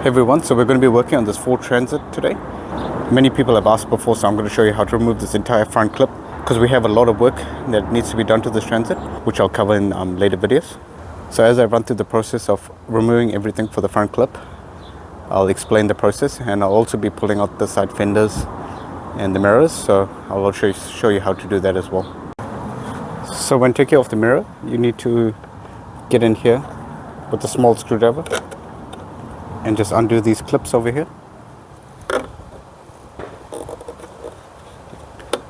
Hey everyone, so we're going to be working on this Ford Transit today. Many people have asked before, so I'm going to show you how to remove this entire front clip because we have a lot of work that needs to be done to this Transit, which I'll cover in later videos. So as I run through the process of removing everything for the front clip, I'll explain the process, and I'll also be pulling out the side fenders and the mirrors, so I'll show you how to do that as well. So when taking off the mirror, you need to get in here with a small screwdriver and just undo these clips over here.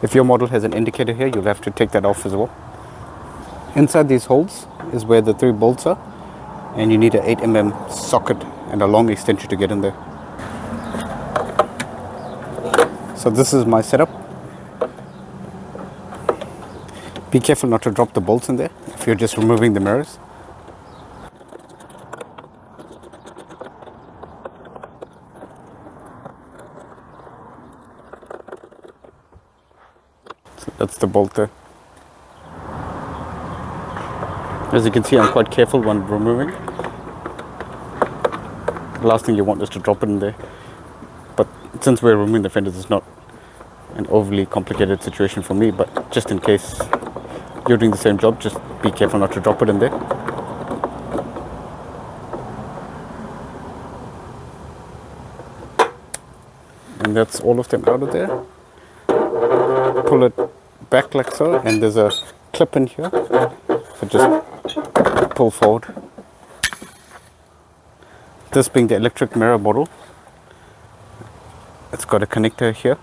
If your model has an indicator here, you'll have to take that off as well. Inside these holes is where the 3 bolts are, and you need an 8mm socket and a long extension to get in there. So this is my setup. Be careful not to drop the bolts in there if you're just removing the mirrors. That's the bolt there. As you can see, I'm quite careful when removing. The last thing you want is to drop it in there. But since we're removing the fenders, it's not an overly complicated situation for me. But just in case you're doing the same job, just be careful not to drop it in there. And that's all of them out of there. Pull it back like so, and there's a clip in here, so just pull forward. This being the electric mirror model, it's got a connector here,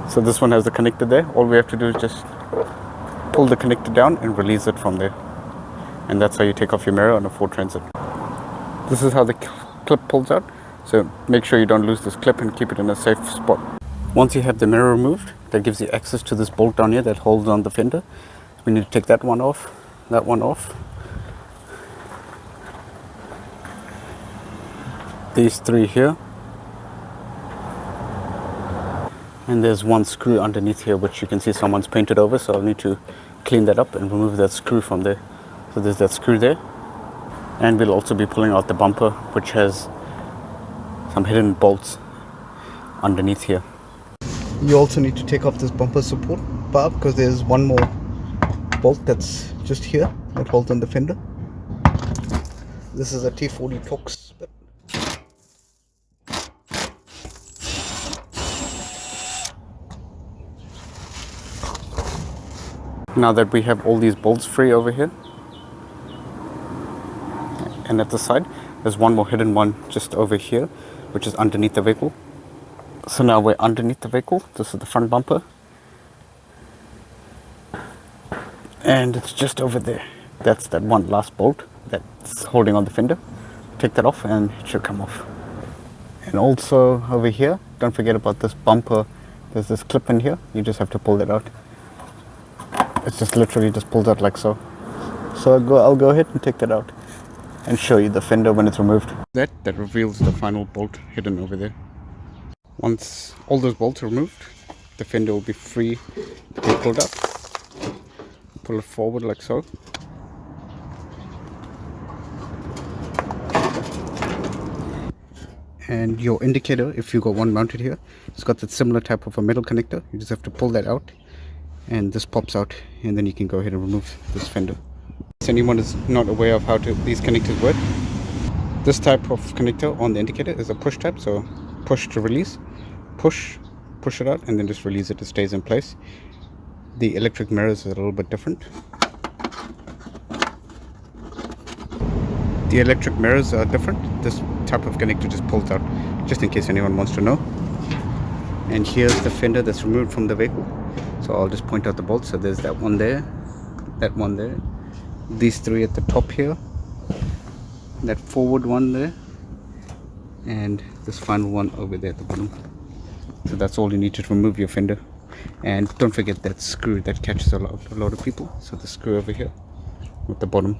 so this one has the connector there. All we have to do is just pull the connector down and release it from there, and that's how you take off your mirror on a Ford Transit. This is how the clip pulls out, so make sure you don't lose this clip and keep it in a safe spot. Once you have the mirror removed, that gives you access to this bolt down here that holds on the fender. We need to take that one off, these 3 here, and there's one screw underneath here which you can see someone's painted over, so I'll need to clean that up and remove that screw from there. So there's that screw there, and we'll also be pulling out the bumper, which has some hidden bolts underneath here. You also need to take off this bumper support bar because there's one more bolt that's just here that holds on the fender. This is a T40 Torx bit. Now that we have all these bolts free over here, and at the side there's one more hidden one just over here, which is underneath the vehicle. So now we're underneath the vehicle. This is the front bumper, and it's just over there. That's that one last bolt that's holding on the fender. Take that off and it should come off. And also over here, don't forget about this bumper. There's this clip in here. You just have to pull that out. It's just literally just pulls out like so. So I'll go ahead and take that out and show you the fender when it's removed. That reveals the final bolt hidden over there. Once all those bolts are removed, the fender will be free to be pulled up. Pull it forward like so. And your indicator, if you got one mounted here, it's got that similar type of a metal connector. You just have to pull that out, and this pops out, and then you can go ahead and remove this fender. If anyone is not aware of how these connectors work, this type of connector on the indicator is a push type, so push to release. Push it out, and then just release it. It stays in place. The electric mirrors are a little bit different. The electric mirrors are different. This type of connector just pulls out, just in case anyone wants to know. And here's the fender that's removed from the vehicle. So I'll just point out the bolts. So there's that one there, that one there, these 3 at the top here, that forward one there, and this final one over there at the bottom. So that's all you need to remove your fender. And don't forget that screw that catches a lot of people. So the screw over here with the bottom.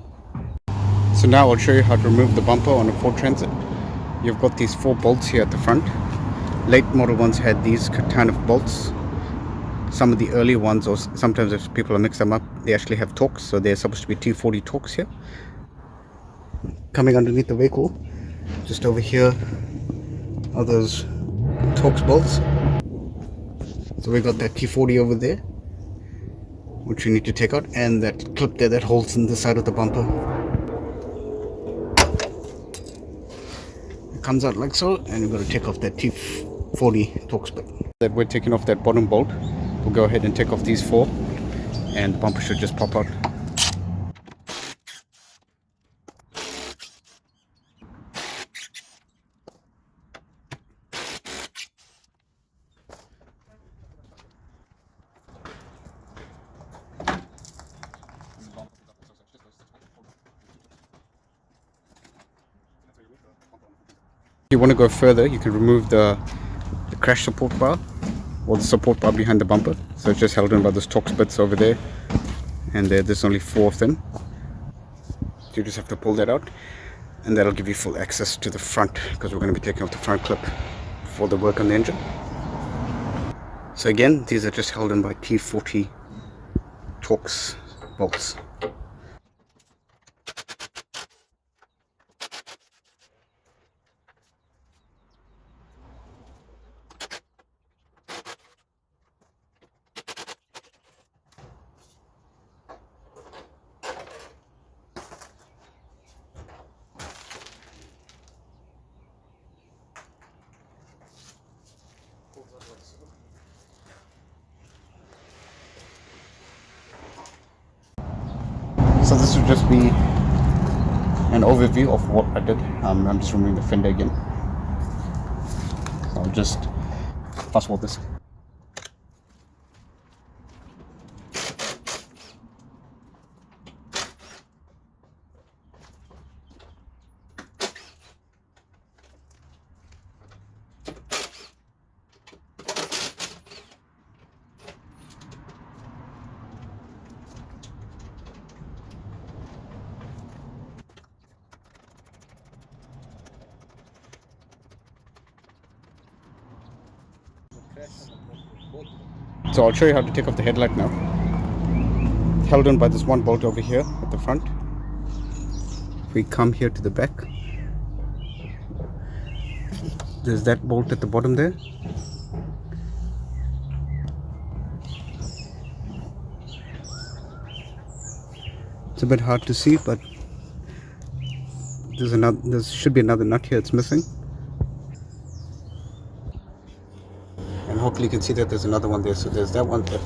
So now I'll show you how to remove the bumper on a Ford Transit. You've got these 4 bolts here at the front. Late model ones had these kind of bolts. Some of the early ones, or sometimes if people mix them up, they actually have Torx. So they're supposed to be T40 Torx here. Coming underneath the vehicle, just over here, are those Torx bolts. So we got that T40 over there, which you need to take out, and that clip there that holds in the side of the bumper. It comes out like so, and you've got to take off that T40 Torx bit. That we're taking off that bottom bolt, we'll go ahead and take off these 4, and the bumper should just pop out. If you want to go further, you can remove the crash support bar, or the support bar behind the bumper. So it's just held in by those Torx bits over there, and there's only 4 of them. So you just have to pull that out, and that'll give you full access to the front, because we're going to be taking off the front clip for the work on the engine. So again, these are just held in by T40 Torx bolts. So this will just be an overview of what I did. I'm just removing the fender again. So I'll just fast forward this. So I'll show you how to take off the headlight now. Held on by this one bolt over here at the front. If we come here to the back, there's that bolt at the bottom there. It's a bit hard to see, but there should be another nut here it's missing. And hopefully you can see that there's another one there. So there's that one, that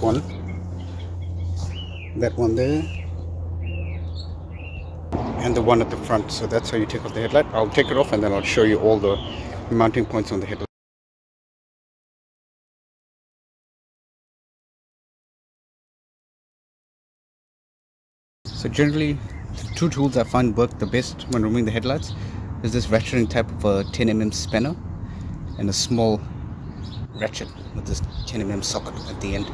one there, and the one at the front. So that's how you take off the headlight. I'll take it off and then I'll show you all the mounting points on the headlight. So generally, the 2 tools I find work the best when removing the headlights is this ratcheting type of a 10mm spanner and a small ratchet with this 10mm socket at the end.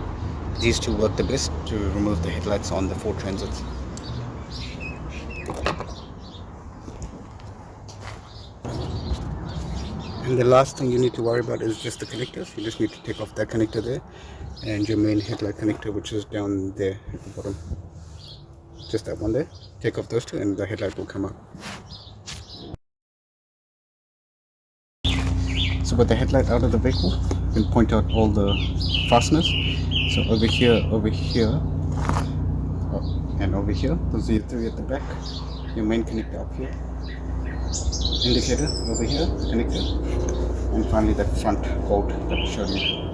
These 2 work the best to remove the headlights on the Ford Transits. And the last thing you need to worry about is just the connectors. You just need to take off that connector there and your main headlight connector, which is down there at the bottom. Just that one there. Take off those 2 and the headlight will come out. So with the headlight out of the vehicle, you can point out all the fasteners. So over here, and over here, those are your 3 at the back. Your main connector up here. Indicator over here, connector. And finally that front bolt that I showed you.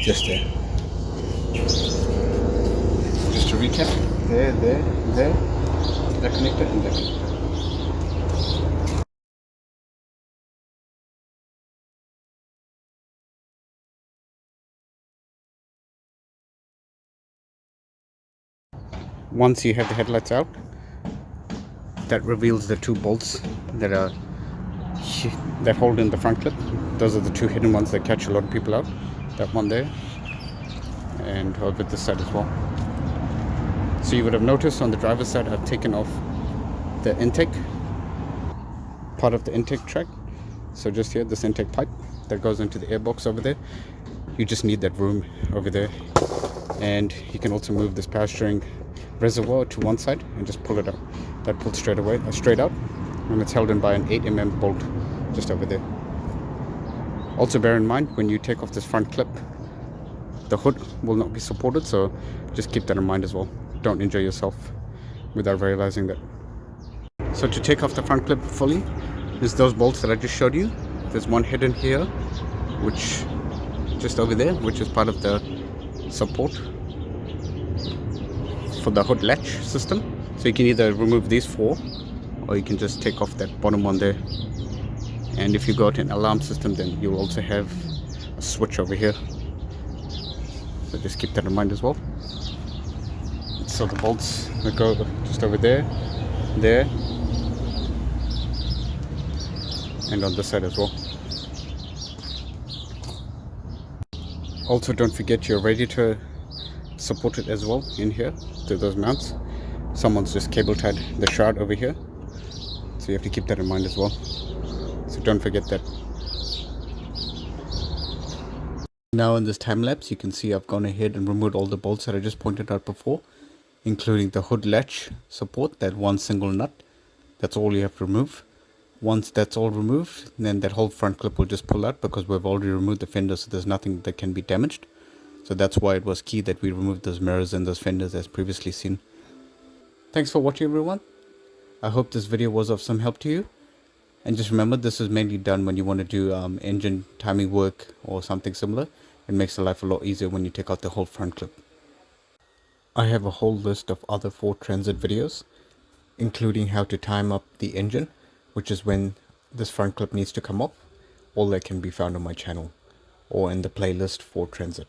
Just there. Just to recap, there, that connector and that connector. Once you have the headlights out, that reveals the 2 bolts that hold in the front clip. Those are the 2 hidden ones that catch a lot of people out. That one there, and over this side as well. So you would have noticed on the driver's side I've taken off the intake, part of the intake track. So just here, this intake pipe that goes into the airbox over there. You just need that room over there. And you can also move this power steering reservoir to one side and just pull it out. That pulls straight out, and it's held in by an 8mm bolt just over there. Also bear in mind, when you take off this front clip, the hood will not be supported, so just keep that in mind as well. Don't injure yourself without realizing that. So to take off the front clip fully, is those bolts that I just showed you. There's one hidden here, which just over there, which is part of the support for the hood latch system. So you can either remove these four, or you can just take off that bottom one there. And if you go to an alarm system, then you'll also have a switch over here, so just keep that in mind as well. So the bolts that go just over there, there, and on this side as well. Also don't forget your radiator supported as well in here to those mounts. Someone's just cable tied the shard over here, so you have to keep that in mind as well. So don't forget that. Now in this time lapse, you can see I've gone ahead and removed all the bolts that I just pointed out before, including the hood latch support, that one single nut. That's all you have to remove. Once that's all removed, then that whole front clip will just pull out, because we've already removed the fender, so there's nothing that can be damaged. So that's why it was key that we removed those mirrors and those fenders as previously seen. Thanks for watching, everyone. I hope this video was of some help to you. And just remember, this is mainly done when you want to do engine timing work or something similar. It makes the life a lot easier when you take out the whole front clip. I have a whole list of other Ford Transit videos, including how to time up the engine, which is when this front clip needs to come off. All that can be found on my channel or in the playlist Ford Transit.